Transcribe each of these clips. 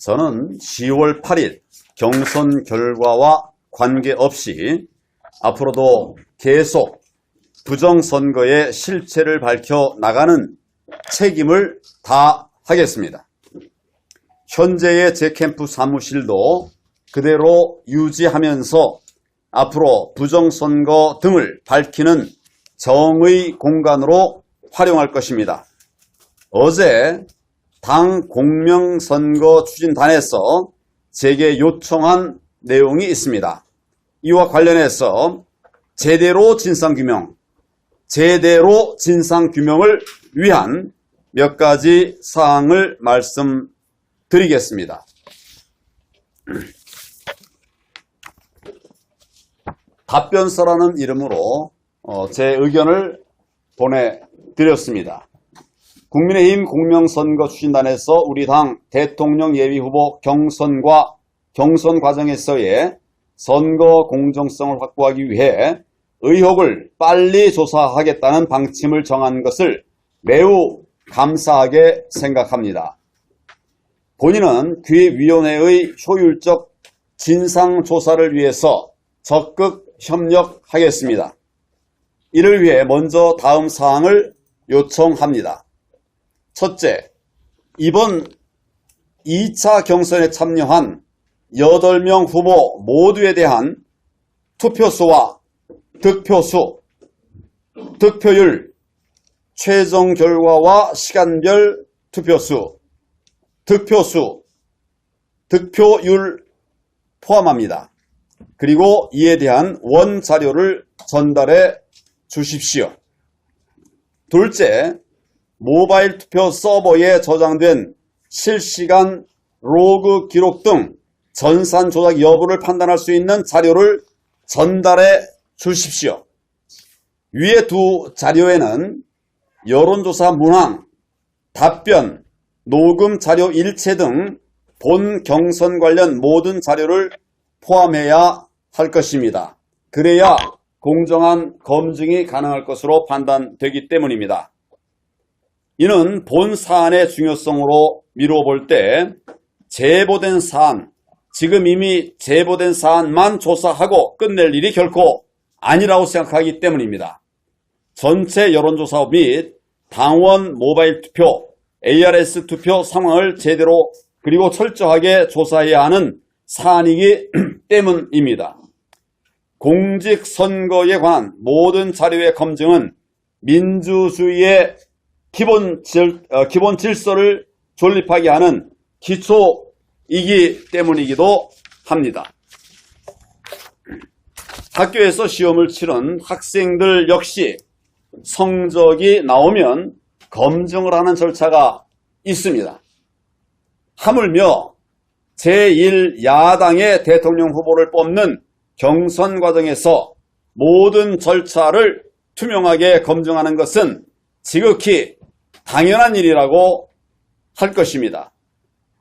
저는 10월 8일 경선 결과와 관계없이 앞으로도 계속 부정선거의 실체를 밝혀 나가는 책임을 다하겠습니다. 현재의 제 캠프 사무실도 그대로 유지하면서 앞으로 부정선거 등을 밝히는 정의 공간으로 활용할 것입니다. 어제 당 공명선거 추진단에서 제게 요청한 내용이 있습니다. 이와 관련해서 제대로 진상규명을 위한 몇 가지 사항을 말씀드리겠습니다. 답변서라는 이름으로 제 의견을 보내드렸습니다. 국민의힘 공명선거 추진단에서 우리 당 대통령 예비후보 경선과 경선 과정에서의 선거 공정성을 확보하기 위해 의혹을 빨리 조사하겠다는 방침을 정한 것을 매우 감사하게 생각합니다. 본인은 기획위원회의 효율적 진상조사를 위해서 적극 협력하겠습니다. 이를 위해 먼저 다음 사항을 요청합니다. 첫째, 이번 2차 경선에 참여한 8명 후보 모두에 대한 투표수와 득표수, 득표율, 최종 결과와 시간별 투표수, 득표수, 득표율 포함합니다. 그리고 이에 대한 원자료를 전달해 주십시오. 둘째, 모바일 투표 서버에 저장된 실시간 로그 기록 등 전산 조작 여부를 판단할 수 있는 자료를 전달해 주십시오. 위의 두 자료에는 여론조사 문항, 답변, 녹음 자료 일체 등 본 경선 관련 모든 자료를 포함해야 할 것입니다. 그래야 공정한 검증이 가능할 것으로 판단되기 때문입니다. 이는 본 사안의 중요성으로 미루어 볼 때 제보된 사안, 지금 이미 제보된 사안만 조사하고 끝낼 일이 결코 아니라고 생각하기 때문입니다. 전체 여론조사 및 당원 모바일 투표, ARS 투표 상황을 제대로 그리고 철저하게 조사해야 하는 사안이기 때문입니다. 공직선거에 관한 모든 자료의 검증은 민주주의의 기본 질서를 존립하게 하는 기초이기 때문이기도 합니다. 학교에서 시험을 치른 학생들 역시 성적이 나오면 검증을 하는 절차가 있습니다. 하물며 제1야당의 대통령 후보를 뽑는 경선 과정에서 모든 절차를 투명하게 검증하는 것은 지극히 당연한 일이라고 할 것입니다.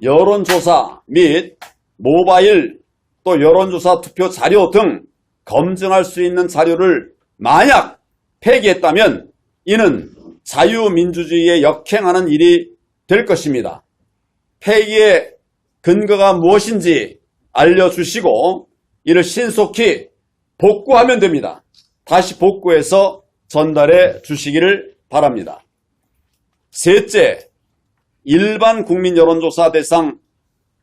여론조사 및 모바일 또 여론조사 투표 자료 등 검증할 수 있는 자료를 만약 폐기했다면 이는 자유민주주의에 역행하는 일이 될 것입니다. 폐기의 근거가 무엇인지 알려주시고 이를 신속히 복구하면 됩니다. 다시 복구해서 전달해 주시기를 바랍니다. 셋째, 일반 국민 여론조사 대상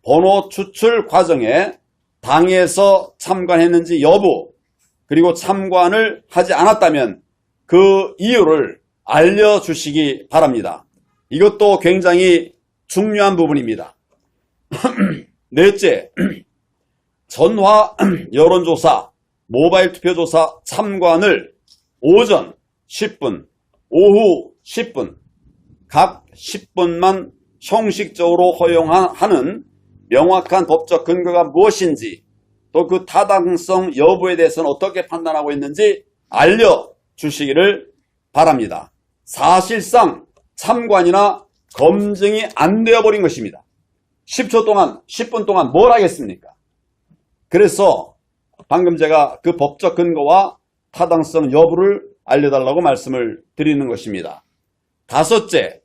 번호 추출 과정에 당에서 참관했는지 여부 그리고 참관을 하지 않았다면 그 이유를 알려주시기 바랍니다. 이것도 굉장히 중요한 부분입니다. 넷째, 전화 여론조사, 모바일 투표조사 참관을 오전 10분, 오후 10분, 각 10분만 형식적으로 허용하는 명확한 법적 근거가 무엇인지 또 그 타당성 여부에 대해서는 어떻게 판단하고 있는지 알려주시기를 바랍니다. 사실상 참관이나 검증이 안 되어버린 것입니다. 10초 동안, 10분 동안 뭘 하겠습니까? 그래서 방금 제가 그 법적 근거와 타당성 여부를 알려달라고 말씀을 드리는 것입니다. 다섯째,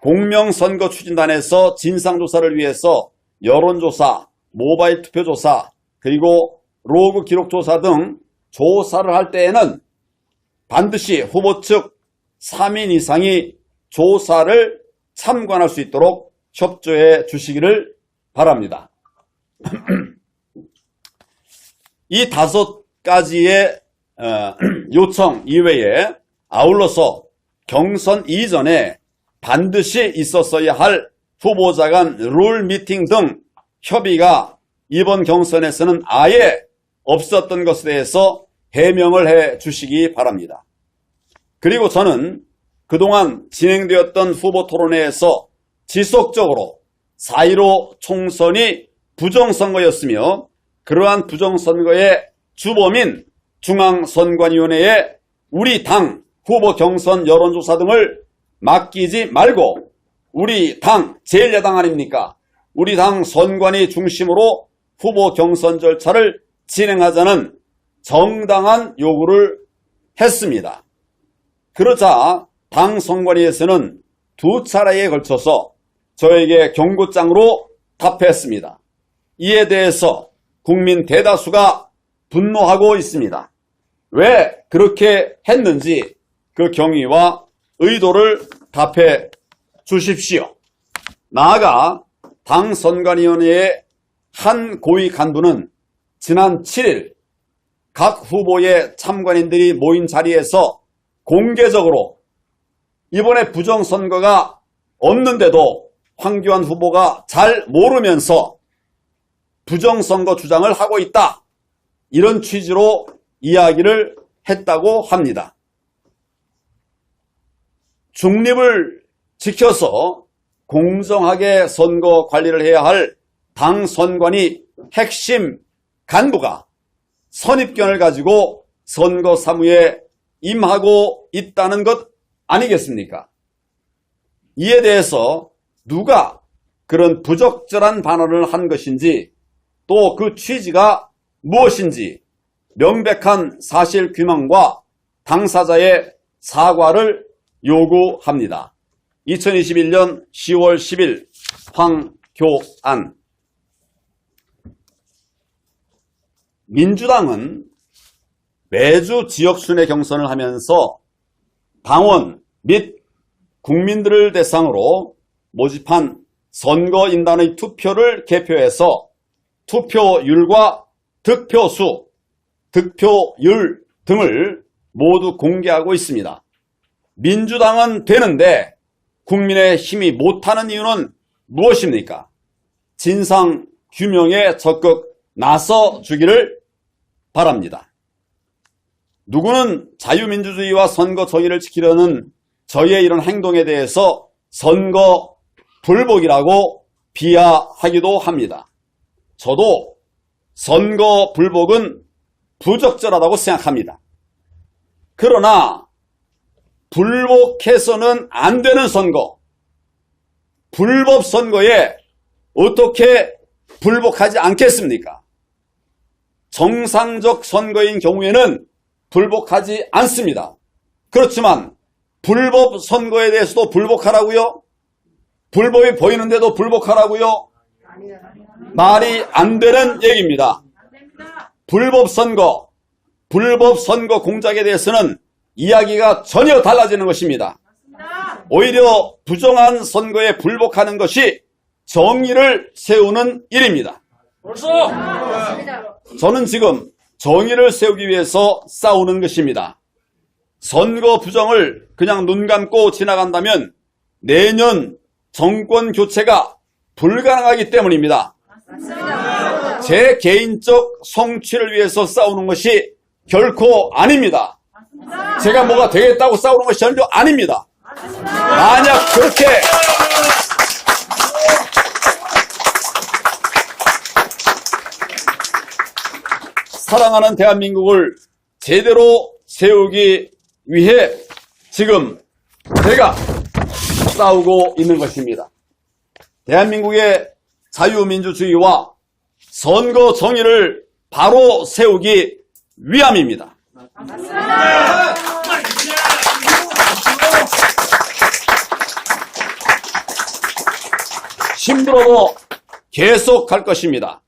공명선거 추진단에서 진상조사를 위해서 여론조사, 모바일 투표조사, 그리고 로그 기록조사 등 조사를 할 때에는 반드시 후보 측 3인 이상이 조사를 참관할 수 있도록 협조해 주시기를 바랍니다. 이 5가지의 요청 이외에 아울러서 경선 이전에 반드시 있었어야 할 후보자 간 룰 미팅 등 협의가 이번 경선에서는 아예 없었던 것에 대해서 해명을 해 주시기 바랍니다. 그리고 저는 그동안 진행되었던 후보 토론회에서 지속적으로 4.15 총선이 부정선거였으며 그러한 부정선거의 주범인 중앙선관위원회에 우리 당 후보 경선 여론조사 등을 맡기지 말고 우리 당 제1야당 아닙니까? 우리 당 선관위 중심으로 후보 경선 절차를 진행하자는 정당한 요구를 했습니다. 그러자 당 선관위에서는 2차례에 걸쳐서 저에게 경고장으로 답했습니다. 이에 대해서 국민 대다수가 분노하고 있습니다. 왜 그렇게 했는지 그 경위와 의도를 답해 주십시오. 나아가 당 선관위원회의 한 고위 간부는 지난 7일 각 후보의 참관인들이 모인 자리에서 공개적으로 이번에 부정선거가 없는데도 황교안 후보가 잘 모르면서 부정선거 주장을 하고 있다. 이런 취지로 이야기를 했다고 합니다. 중립을 지켜서 공정하게 선거 관리를 해야 할 당 선관위 핵심 간부가 선입견을 가지고 선거 사무에 임하고 있다는 것 아니겠습니까? 이에 대해서 누가 그런 부적절한 발언을 한 것인지 또 그 취지가 무엇인지 명백한 사실 규명과 당사자의 사과를 요구합니다. 2021년 10월 10일 황교안. 민주당은 매주 지역순회 경선을 하면서 당원 및 국민들을 대상으로 모집한 선거인단의 투표를 개표해서 투표율과 득표수, 득표율 등을 모두 공개하고 있습니다. 민주당은 되는데 국민의힘이 못하는 이유는 무엇입니까? 진상 규명에 적극 나서 주기를 바랍니다. 누구는 자유민주주의와 선거 정의를 지키려는 저희의 이런 행동에 대해서 선거 불복이라고 비하하기도 합니다. 저도 선거 불복은 부적절하다고 생각합니다. 그러나 불복해서는 안 되는 선거, 불법 선거에 어떻게 불복하지 않겠습니까? 정상적 선거인 경우에는 불복하지 않습니다. 그렇지만 불법 선거에 대해서도 불복하라고요? 불법이 보이는데도 불복하라고요? 말이 안 되는 얘기입니다. 불법 선거 공작에 대해서는 이야기가 전혀 달라지는 것입니다. 오히려 부정한 선거에 불복하는 것이 정의를 세우는 일입니다. 저는 지금 정의를 세우기 위해서 싸우는 것입니다. 선거 부정을 그냥 눈 감고 지나간다면 내년 정권 교체가 불가능하기 때문입니다. 제 개인적 성취를 위해서 싸우는 것이 결코 아닙니다. 제가 뭐가 되겠다고 싸우는 것이 전혀 아닙니다. 만약 그렇게 사랑하는 대한민국을 제대로 세우기 위해 지금 제가 싸우고 있는 것입니다. 대한민국의 자유민주주의와 선거 정의를 바로 세우기 위함입니다. 힘들어도 계속 갈 것입니다.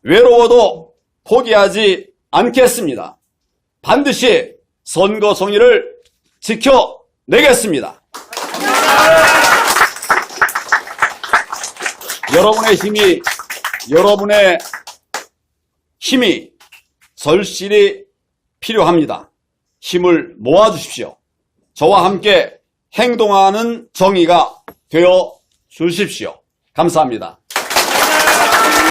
외로워도 포기하지 않겠습니다. 반드시 선거 성의를 지켜내겠습니다. 여러분의 힘이 절실히 필요합니다. 힘을 모아주십시오. 저와 함께 행동하는 정의가 되어 주십시오. 감사합니다.